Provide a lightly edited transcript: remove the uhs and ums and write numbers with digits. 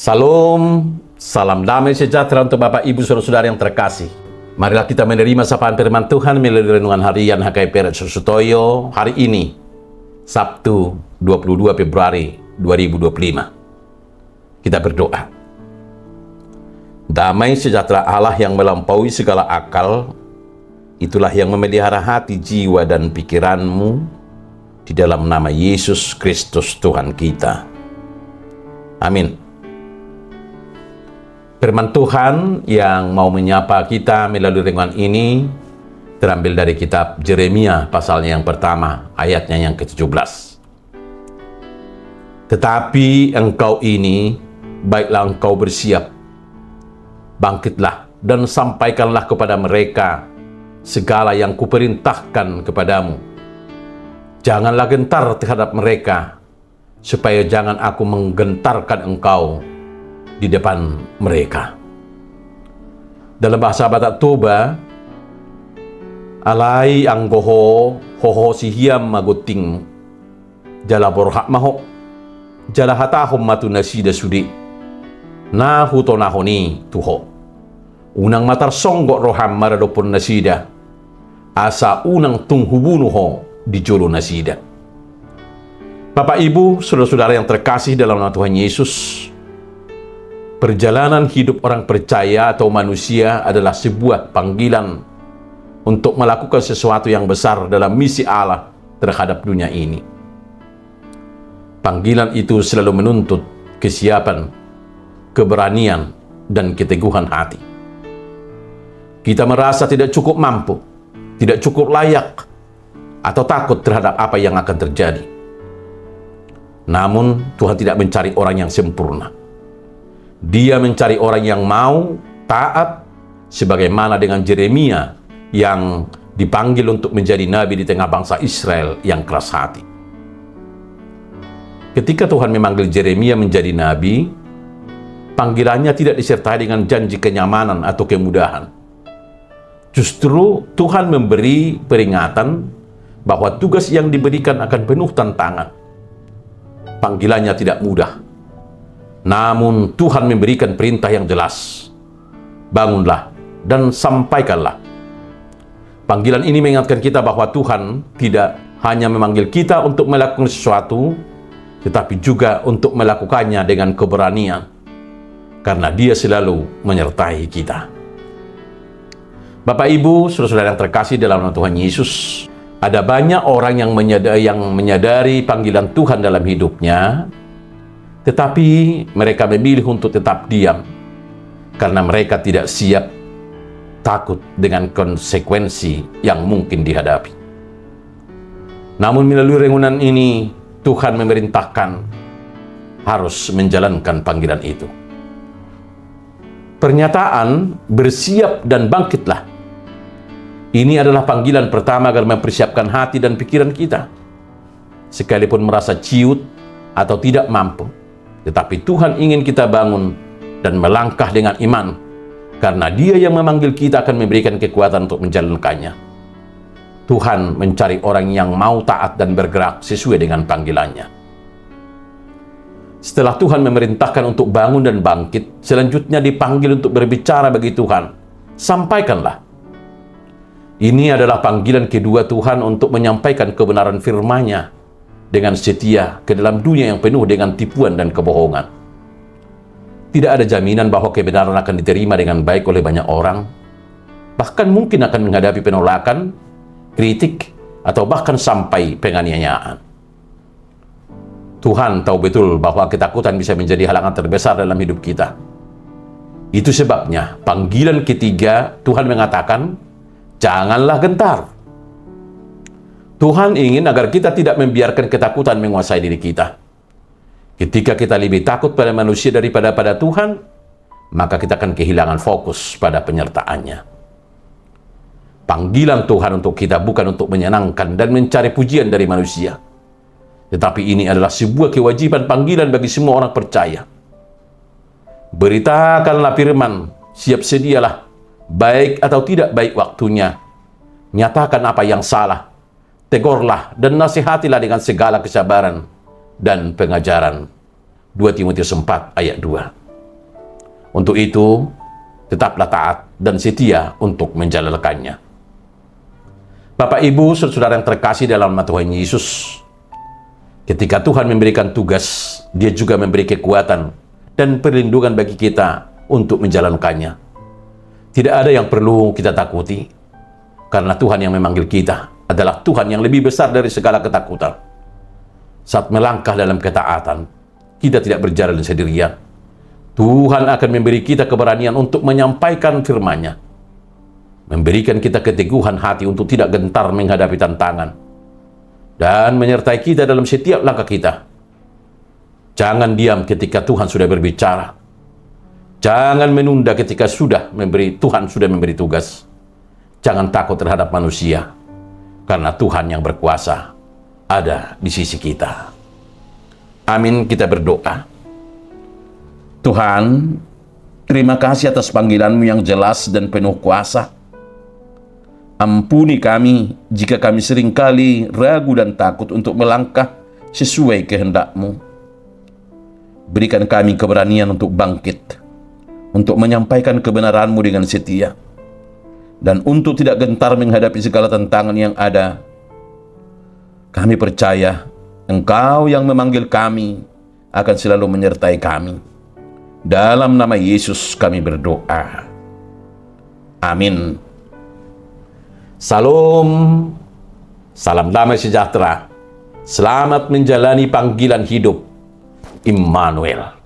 Salam, salam damai sejahtera untuk Bapak Ibu Saudara-saudara yang terkasih. Marilah kita menerima sapaan firman Tuhan melalui renungan harian HKP Susutoyo hari ini, Sabtu 22 Februari 2025. Kita berdoa. Damai sejahtera Allah yang melampaui segala akal, itulah yang memelihara hati, jiwa, dan pikiranmu di dalam nama Yesus Kristus Tuhan kita. Amin. Firman Tuhan yang mau menyapa kita melalui renungan ini terambil dari kitab Yeremia pasalnya yang pertama, ayatnya yang ke-17. Tetapi engkau ini, baiklah engkau bersiap, bangkitlah dan sampaikanlah kepada mereka segala yang kuperintahkan kepadamu. Janganlah gentar terhadap mereka, supaya jangan aku menggentarkan engkau di depan mereka. Dalam bahasa Batak Toba, alai anggoho hoho sihiam magoting jala borhak maho jala hatahum matu nasida sudi na huto nahoni tuho unang matar songgok roham maradopon nasida asa unang tunghubunuho di jolo nasida. Bapak Ibu, saudara-saudara yang terkasih dalam nama Tuhan Yesus, perjalanan hidup orang percaya atau manusia adalah sebuah panggilan untuk melakukan sesuatu yang besar dalam misi Allah terhadap dunia ini. Panggilan itu selalu menuntut kesiapan, keberanian, dan keteguhan hati. Kita merasa tidak cukup mampu, tidak cukup layak, atau takut terhadap apa yang akan terjadi. Namun, Tuhan tidak mencari orang yang sempurna. Dia mencari orang yang mau taat, sebagaimana dengan Yeremia yang dipanggil untuk menjadi nabi di tengah bangsa Israel yang keras hati. Ketika Tuhan memanggil Yeremia menjadi nabi, panggilannya tidak disertai dengan janji kenyamanan atau kemudahan. Justru Tuhan memberi peringatan bahwa tugas yang diberikan akan penuh tantangan. Panggilannya tidak mudah. Namun Tuhan memberikan perintah yang jelas. Bangunlah dan sampaikanlah. Panggilan ini mengingatkan kita bahwa Tuhan tidak hanya memanggil kita untuk melakukan sesuatu, tetapi juga untuk melakukannya dengan keberanian, karena Dia selalu menyertai kita. Bapak Ibu, saudara-saudara yang terkasih dalam nama Tuhan Yesus, ada banyak orang yang menyadari panggilan Tuhan dalam hidupnya, tetapi mereka memilih untuk tetap diam karena mereka tidak siap, takut dengan konsekuensi yang mungkin dihadapi. Namun melalui renungan ini, Tuhan memerintahkan harus menjalankan panggilan itu. Pernyataan bersiap dan bangkitlah. Ini adalah panggilan pertama agar mempersiapkan hati dan pikiran kita. Sekalipun merasa ciut atau tidak mampu, tetapi Tuhan ingin kita bangun dan melangkah dengan iman, karena Dia yang memanggil kita akan memberikan kekuatan untuk menjalankannya. Tuhan mencari orang yang mau taat dan bergerak sesuai dengan panggilannya. Setelah Tuhan memerintahkan untuk bangun dan bangkit, selanjutnya dipanggil untuk berbicara bagi Tuhan. Sampaikanlah. Ini adalah panggilan kedua Tuhan untuk menyampaikan kebenaran firman-Nya dengan setia ke dalam dunia yang penuh dengan tipuan dan kebohongan. Tidak ada jaminan bahwa kebenaran akan diterima dengan baik oleh banyak orang. Bahkan mungkin akan menghadapi penolakan, kritik, atau bahkan sampai penganiayaan. Tuhan tahu betul bahwa ketakutan bisa menjadi halangan terbesar dalam hidup kita. Itu sebabnya panggilan ketiga Tuhan mengatakan, janganlah gentar. Tuhan ingin agar kita tidak membiarkan ketakutan menguasai diri kita. Ketika kita lebih takut pada manusia daripada pada Tuhan, maka kita akan kehilangan fokus pada penyertaannya. Panggilan Tuhan untuk kita bukan untuk menyenangkan dan mencari pujian dari manusia, tetapi ini adalah sebuah kewajiban panggilan bagi semua orang percaya. Beritakanlah firman, siap sedialah, baik atau tidak baik waktunya. Nyatakan apa yang salah, tegurlah dan nasihatilah dengan segala kesabaran dan pengajaran. 2 Timotius 4 ayat 2. Untuk itu, tetaplah taat dan setia untuk menjalankannya. Bapak, Ibu, saudara yang terkasih dalam nama Tuhan Yesus, ketika Tuhan memberikan tugas, Dia juga memberi kekuatan dan perlindungan bagi kita untuk menjalankannya. Tidak ada yang perlu kita takuti, karena Tuhan yang memanggil kita adalah Tuhan yang lebih besar dari segala ketakutan. Saat melangkah dalam ketaatan, kita tidak berjalan sendirian. Tuhan akan memberi kita keberanian untuk menyampaikan firman-Nya, memberikan kita keteguhan hati untuk tidak gentar menghadapi tantangan, dan menyertai kita dalam setiap langkah kita. Jangan diam ketika Tuhan sudah berbicara. Jangan menunda ketika Tuhan sudah memberi tugas. Jangan takut terhadap manusia, karena Tuhan yang berkuasa ada di sisi kita. Amin, kita berdoa. Tuhan, terima kasih atas panggilan-Mu yang jelas dan penuh kuasa. Ampuni kami jika kami seringkali ragu dan takut untuk melangkah sesuai kehendak-Mu. Berikan kami keberanian untuk bangkit, untuk menyampaikan kebenaran-Mu dengan setia, dan untuk tidak gentar menghadapi segala tantangan yang ada. Kami percaya Engkau yang memanggil kami akan selalu menyertai kami. Dalam nama Yesus kami berdoa. Amin. Salam, salam damai sejahtera. Selamat menjalani panggilan hidup. Immanuel.